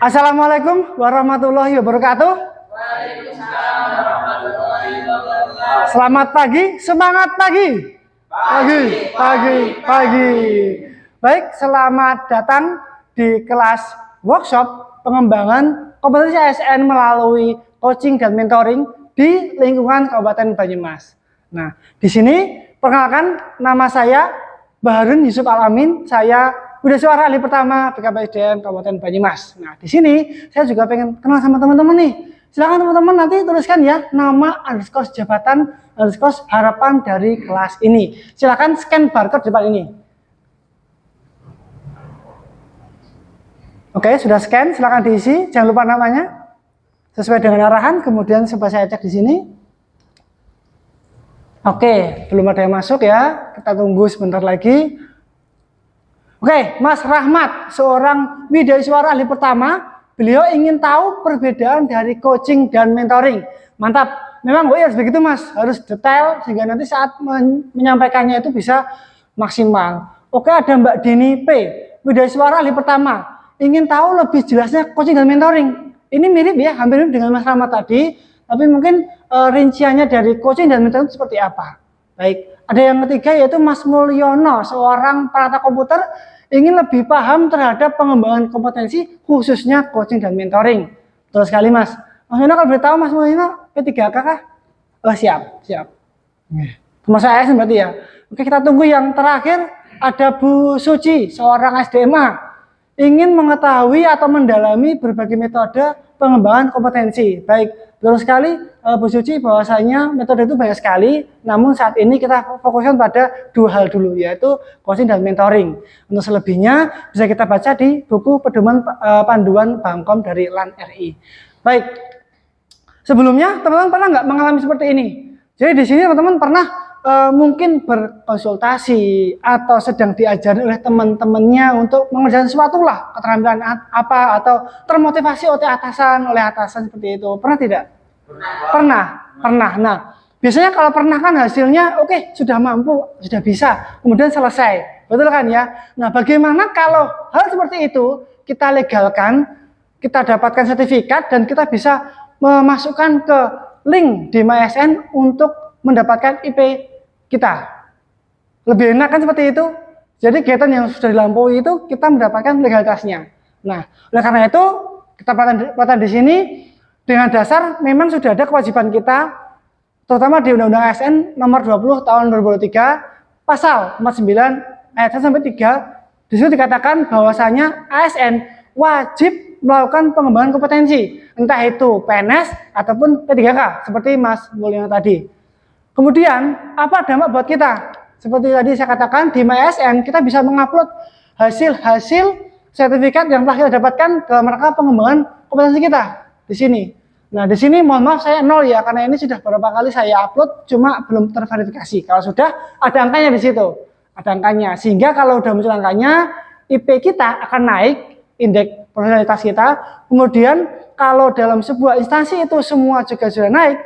Assalamualaikum warahmatullahi wabarakatuh. Selamat pagi, semangat pagi. Pagi. Baik, selamat datang di kelas workshop pengembangan kompetensi ASN melalui coaching dan mentoring di lingkungan Kabupaten Banyumas. Nah, di sini perkenalkan, nama saya Baharun Yusuf Alamin. Saya Budha Suara ahli pertama BKPSDM Kabupaten Banyumas. Nah, di sini saya juga pengen kenal sama teman-teman nih. Silakan teman-teman nanti tuliskan ya nama underscore jabatan underscore harapan dari kelas ini. Silakan scan barcode depan ini. Oke, sudah scan, silakan diisi. Jangan lupa namanya sesuai dengan arahan. Kemudian coba saya cek di sini. Oke, belum ada yang masuk ya. Kita tunggu sebentar lagi. Oke, Mas Rahmat, seorang wideiswara ahli pertama, beliau ingin tahu perbedaan dari coaching dan mentoring. Mantap, memang harus begitu Mas, harus detail sehingga nanti saat menyampaikannya itu bisa maksimal. Oke, ada Mbak Deni P, wideiswara ahli pertama, ingin tahu lebih jelasnya coaching dan mentoring. Ini mirip ya, hampir mirip dengan Mas Rahmat tadi, tapi mungkin rinciannya dari coaching dan mentoring seperti apa. Baik, ada yang ketiga yaitu Mas Mulyono, seorang perata komputer, ingin lebih paham terhadap pengembangan kompetensi khususnya coaching dan mentoring. Betul sekali Mas. Mas Mulyono kalau boleh tahu Mas Mulyono P3K kah? Oh, siap. Termasuk ASN berarti ya. Oke, kita tunggu yang terakhir, ada Bu Suci, seorang SDMA, ingin mengetahui atau mendalami berbagai metode pengembangan kompetensi. Baik, betul sekali Bu Suci, bahwasanya metode itu banyak sekali, namun saat ini kita fokuskan pada dua hal dulu, yaitu coaching dan mentoring. Untuk selebihnya bisa kita baca di buku pedoman panduan Bangkom dari LAN RI. Baik, sebelumnya teman-teman pernah nggak mengalami seperti ini? Jadi di sini teman-teman pernah mungkin berkonsultasi atau sedang diajari oleh teman-temannya untuk mengerjakan sesuatu lah, keterampilan apa, atau termotivasi oleh atasan seperti itu. Pernah tidak? Pernah. Nah, biasanya kalau pernah kan hasilnya oke, sudah mampu, sudah bisa, kemudian selesai. Betul kan ya? Nah, bagaimana kalau hal seperti itu kita legalkan, kita dapatkan sertifikat dan kita bisa memasukkan ke link di MyASN untuk mendapatkan IP kita. Lebih enak kan seperti itu? Jadi kegiatan yang sudah dilampaui itu kita mendapatkan legalitasnya. Nah, oleh karena itu kita pelajari di sini dengan dasar memang sudah ada kewajiban kita, terutama di Undang-Undang ASN nomor 20 tahun 2023 pasal 49 ayat 1 sampai 3, di situ dikatakan bahwasanya ASN wajib melakukan pengembangan kompetensi, entah itu PNS ataupun P3K seperti Mas Mulyono tadi. Kemudian apa dampak buat kita? Seperti tadi saya katakan, di MyASN kita bisa mengupload hasil-hasil sertifikat yang telah kita dapatkan dalam rangka pengembangan kompetensi kita di sini. Nah, di sini mohon maaf saya 0 ya, karena ini sudah beberapa kali saya upload, cuma belum terverifikasi. Kalau sudah, ada angkanya di situ. Ada angkanya, sehingga kalau sudah muncul angkanya, IP kita akan naik, indeks profesionalitas kita. Kemudian, kalau dalam sebuah instansi itu semua juga sudah naik,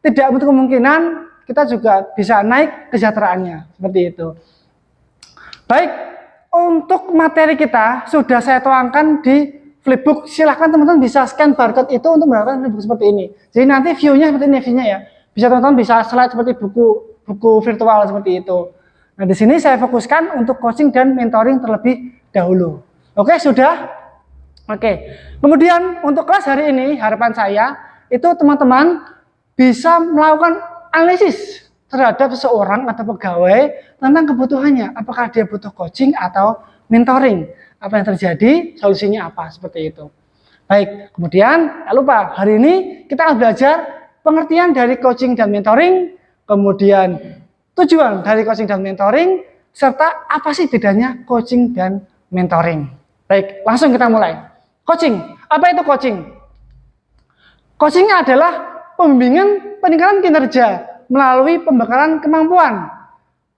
tidak menutup kemungkinan kita juga bisa naik kesejahteraannya. Seperti itu. Baik, untuk materi kita sudah saya tuangkan di flipbook. Silahkan teman-teman bisa scan barcode itu untuk mendapatkan flipbook seperti ini. Jadi nanti view-nya seperti ini, view-nya ya. Bisa teman-teman bisa slide seperti buku virtual seperti itu. Nah, di sini saya fokuskan untuk coaching dan mentoring terlebih dahulu. Oke, sudah? Oke. Kemudian untuk kelas hari ini, harapan saya itu teman-teman bisa melakukan analisis terhadap seseorang atau pegawai tentang kebutuhannya. Apakah dia butuh coaching atau mentoring? Apa yang terjadi, solusinya apa, seperti itu. Baik, kemudian jangan lupa hari ini kita akan belajar pengertian dari coaching dan mentoring, kemudian tujuan dari coaching dan mentoring, serta apa sih bedanya coaching dan mentoring. Baik, langsung kita mulai. Coaching, apa itu coaching? Coaching adalah pembimbingan peningkatan kinerja melalui pembekalan kemampuan,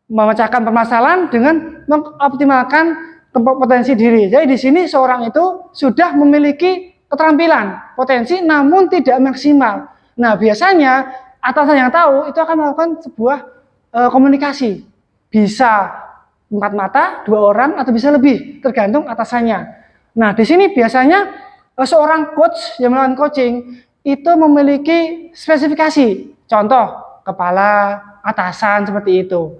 memecahkan permasalahan dengan mengoptimalkan potensi diri. Jadi di sini seorang itu sudah memiliki keterampilan, potensi, namun tidak maksimal. Nah, biasanya atasan yang tahu itu akan melakukan sebuah komunikasi. Bisa 4 mata, 2 orang, atau bisa lebih, tergantung atasannya. Nah, di sini biasanya seorang coach yang melakukan coaching itu memiliki spesifikasi, contoh kepala, atasan seperti itu.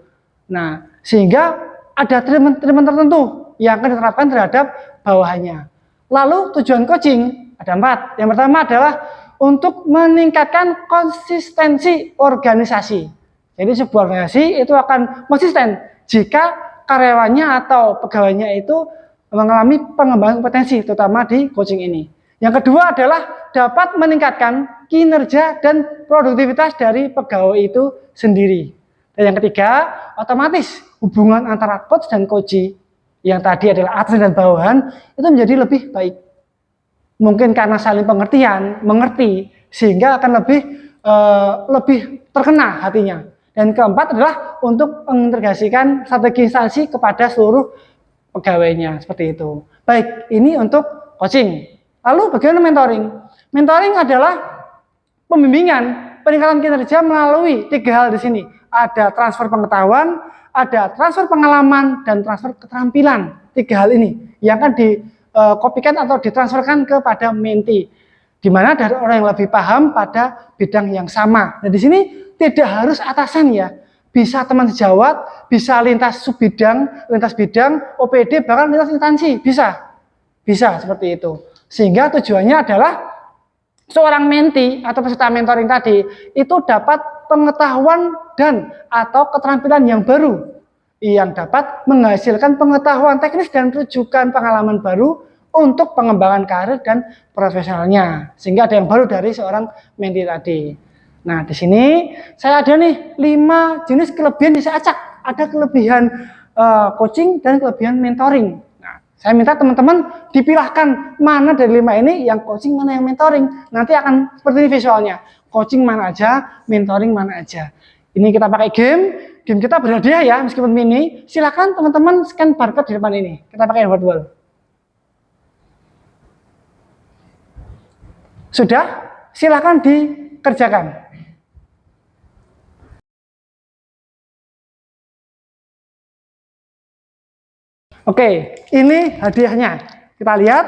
Nah, sehingga ada treatment tertentu yang akan diterapkan terhadap bawahannya. Lalu tujuan coaching ada 4. Yang pertama adalah untuk meningkatkan konsistensi organisasi. Jadi sebuah organisasi itu akan konsisten jika karyawannya atau pegawainya itu mengalami pengembangan kompetensi, terutama di coaching ini. Yang kedua adalah dapat meningkatkan kinerja dan produktivitas dari pegawai itu sendiri. Dan yang ketiga, otomatis hubungan antara coach dan coachee yang tadi adalah atasan dan bawahan itu menjadi lebih baik. Mungkin karena saling pengertian, mengerti, sehingga akan lebih terkena hatinya. Dan keempat adalah untuk mengintegrasikan strategi instansi kepada seluruh pegawainya, seperti itu. Baik, ini untuk coaching. Lalu bagaimana mentoring? Mentoring adalah pembimbingan, peningkatan kinerja melalui 3 hal di sini. Ada transfer pengetahuan, ada transfer pengalaman, dan transfer keterampilan. 3 hal ini yang akan dikopikan atau ditransferkan kepada mentee, di mana dari orang yang lebih paham pada bidang yang sama. Nah, di sini tidak harus atasan ya, bisa teman sejawat, bisa lintas subbidang, lintas bidang, OPD, bahkan lintas instansi, bisa seperti itu. Sehingga tujuannya adalah seorang mentee atau peserta mentoring tadi itu dapat pengetahuan dan atau keterampilan yang baru yang dapat menghasilkan pengetahuan teknis dan rujukan pengalaman baru untuk pengembangan karir dan profesionalnya. Sehingga ada yang baru dari seorang mentee tadi. Nah, di sini saya ada nih 5 jenis kelebihan yang saya acak. Ada kelebihan coaching dan kelebihan mentoring. Nah, saya minta teman-teman dipilahkan mana dari 5 ini yang coaching, mana yang mentoring. Nanti akan seperti ini visualnya. Coaching mana aja, mentoring mana aja. Ini kita pakai game kita berhadiah ya, meskipun mini. Silakan teman-teman scan barcode di depan ini. Kita pakai handphone wall. Sudah? Silakan dikerjakan. Oke, ini hadiahnya. Kita lihat.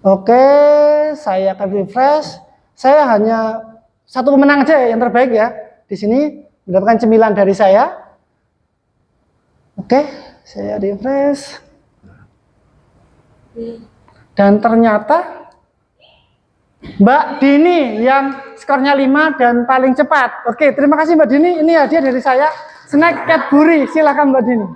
Oke, saya akan refresh. Saya hanya 1 pemenang aja yang terbaik ya. Di sini mendapatkan cemilan dari saya. Oke, saya refresh. Dan ternyata Mbak Dini yang skornya 5 dan paling cepat. Oke, terima kasih Mbak Dini. Ini hadiah dari saya. Snack Cadbury, silakan Mbak Dini.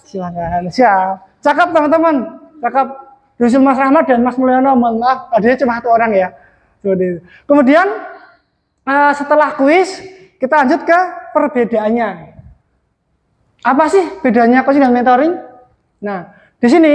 Silakan. Siap. Cakep teman-teman. Cakep. Dusul Mas Rahmat dan Mas Mulyono. Mohon maaf, hadiahnya cuma 1 orang ya. Kemudian setelah kuis kita lanjut ke perbedaannya. Apa sih bedanya coaching dan mentoring? Nah, di sini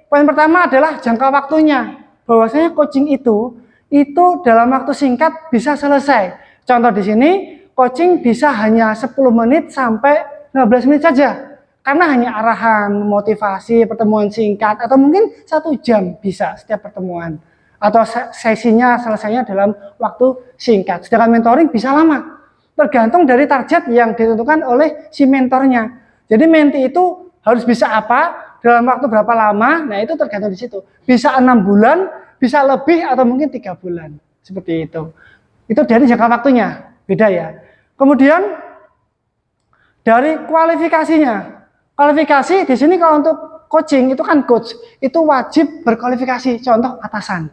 poin pertama adalah jangka waktunya. Bahwasanya coaching itu dalam waktu singkat bisa selesai. Contoh di sini, coaching bisa hanya 10 menit sampai 15 menit saja. Karena hanya arahan, motivasi, pertemuan singkat, atau mungkin 1 jam bisa setiap pertemuan. Atau sesinya selesainya dalam waktu singkat. Sedangkan mentoring bisa lama. Tergantung dari target yang ditentukan oleh si mentornya. Jadi mentee itu harus bisa apa, dalam waktu berapa lama, nah itu tergantung di situ. Bisa 6 bulan, bisa lebih, atau mungkin 3 bulan. Seperti itu. Itu dari jangka waktunya, beda ya. Kemudian dari kualifikasinya. Kualifikasi di sini kalau untuk coaching itu kan coach, itu wajib berkualifikasi, contoh atasan.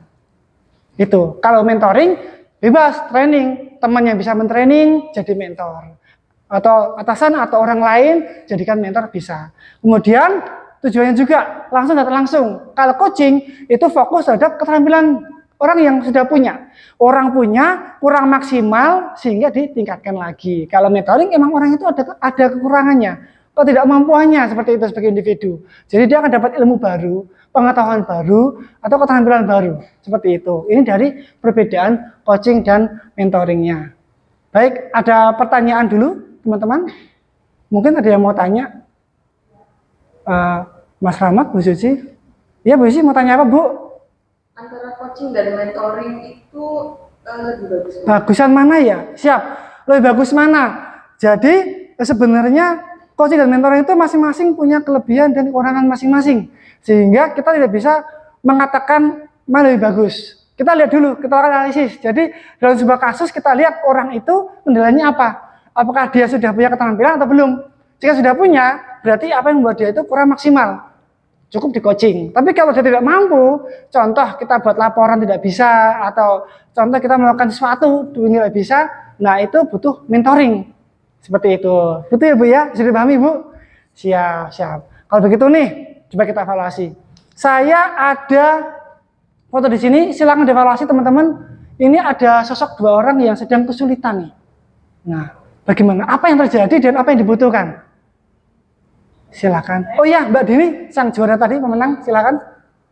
Itu. Kalau mentoring bebas training, temannya bisa mentraining jadi mentor. Atau atasan atau orang lain jadikan mentor bisa. Kemudian tujuannya juga langsung dan langsung. Kalau coaching itu fokus terhadap keterampilan orang yang sudah punya. Orang punya kurang maksimal sehingga ditingkatkan lagi. Kalau mentoring emang orang itu ada kekurangannya. Ketidakmampuannya seperti itu sebagai individu. Jadi dia akan dapat ilmu baru, pengetahuan baru, atau keterampilan baru. Seperti itu. Ini dari perbedaan coaching dan mentoringnya. Baik, ada pertanyaan dulu teman-teman? Mungkin ada yang mau tanya? Mas Rahmat, Bu Suci? Iya Bu Suci mau tanya apa Bu? Antara coaching dan mentoring itu lebih bagus. Bagusan mana ya? Siap. Lebih bagus mana? Jadi sebenarnya coaching dan mentoring itu masing-masing punya kelebihan dan kekurangan masing-masing. Sehingga kita tidak bisa mengatakan mana lebih bagus. Kita lihat dulu, kita lakukan analisis. Jadi dalam sebuah kasus kita lihat orang itu kendalanya apa. Apakah dia sudah punya keterampilan atau belum. Jika sudah punya, berarti apa yang membuat dia itu kurang maksimal. Cukup di coaching. Tapi kalau dia tidak mampu, contoh kita buat laporan tidak bisa, atau contoh kita melakukan sesuatu tidak bisa, nah itu butuh mentoring. Seperti itu. Betul ya Bu ya? Sudah dipahami Bu? Siap, siap. Kalau begitu nih, coba kita evaluasi. Saya ada foto di sini, silakan dievaluasi teman-teman. Ini ada sosok dua orang yang sedang kesulitan nih. Nah, bagaimana? Apa yang terjadi dan apa yang dibutuhkan? Silakan. Oh iya, Mbak Dini, sang juara tadi pemenang, silakan.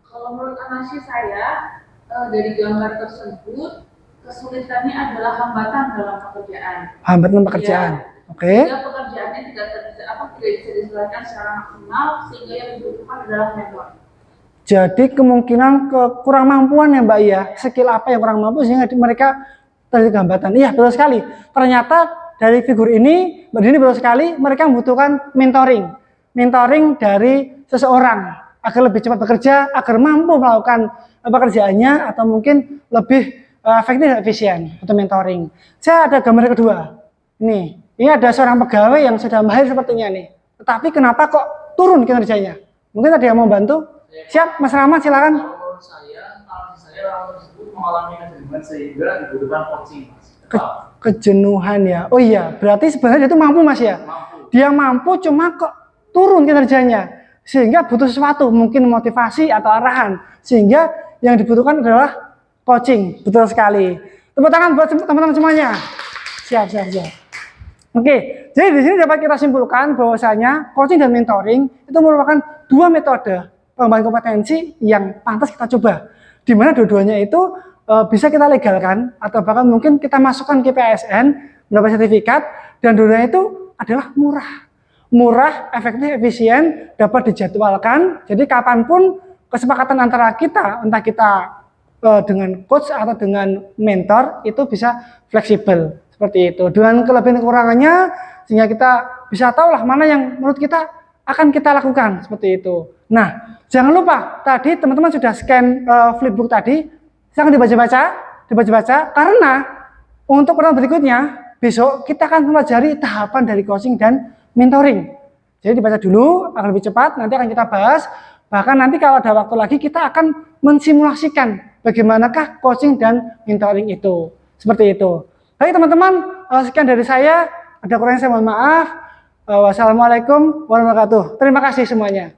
Kalau menurut analisis saya, dari gambar tersebut, kesulitannya adalah hambatan dalam pekerjaan. Hambatan pekerjaan. Ya. Oke. Sehingga pekerjaannya tidak bisa diselesaikan secara maksimal, sehingga yang dibutuhkan adalah mentor. Jadi kemungkinan kurang mampuan ya Mbak ya, skill apa yang kurang mampu sehingga mereka terjadi hambatan. Iya betul sekali. Ternyata dari figur ini, Mbak Dini betul sekali, mereka membutuhkan mentoring. Mentoring dari seseorang agar lebih cepat bekerja, agar mampu melakukan pekerjaannya atau mungkin lebih efektif dan efisien untuk mentoring. Saya ada gambar kedua. Ini ada seorang pegawai yang sudah mahir sepertinya nih. Tetapi kenapa kok turun kinerjanya? Mungkin ada yang mau bantu? Siap, Mas Rahmat silakan. Kalau saya orang tersebut mengalami kejenuhan sehingga dibutuhkan coaching, Mas. Kejenuhan ya. Oh iya, berarti sebenarnya dia itu mampu Mas ya. Mampu. Dia mampu cuma kok turun kinerjanya. Sehingga butuh sesuatu, mungkin motivasi atau arahan. Sehingga yang dibutuhkan adalah coaching. Betul sekali. Tepuk tangan buat teman-teman semuanya. Siap, siap, siap. Oke, jadi di sini dapat kita simpulkan bahwasanya coaching dan mentoring itu merupakan dua metode pengembangan kompetensi yang pantas kita coba. Di mana dua-duanya itu bisa kita legalkan atau bahkan mungkin kita masukkan ke PSN, mendapat sertifikat, dan dua-duanya itu adalah murah, efektif, efisien, dapat dijadwalkan. Jadi kapanpun kesepakatan antara kita, entah kita dengan coach atau dengan mentor itu bisa fleksibel. Seperti itu, dengan kelebihan kekurangannya sehingga kita bisa tahu lah mana yang menurut kita akan kita lakukan seperti itu. Nah, jangan lupa tadi teman-teman sudah scan flipbook tadi, jangan dibaca-baca karena untuk pertemuan berikutnya besok kita akan mempelajari tahapan dari coaching dan mentoring. Jadi dibaca dulu agar lebih cepat, nanti akan kita bahas. Bahkan nanti kalau ada waktu lagi kita akan mensimulasikan bagaimanakah coaching dan mentoring itu. Seperti itu. Baik teman-teman, sekian dari saya. Ada kurangnya saya mohon maaf. Wassalamualaikum warahmatullahi wabarakatuh. Terima kasih semuanya.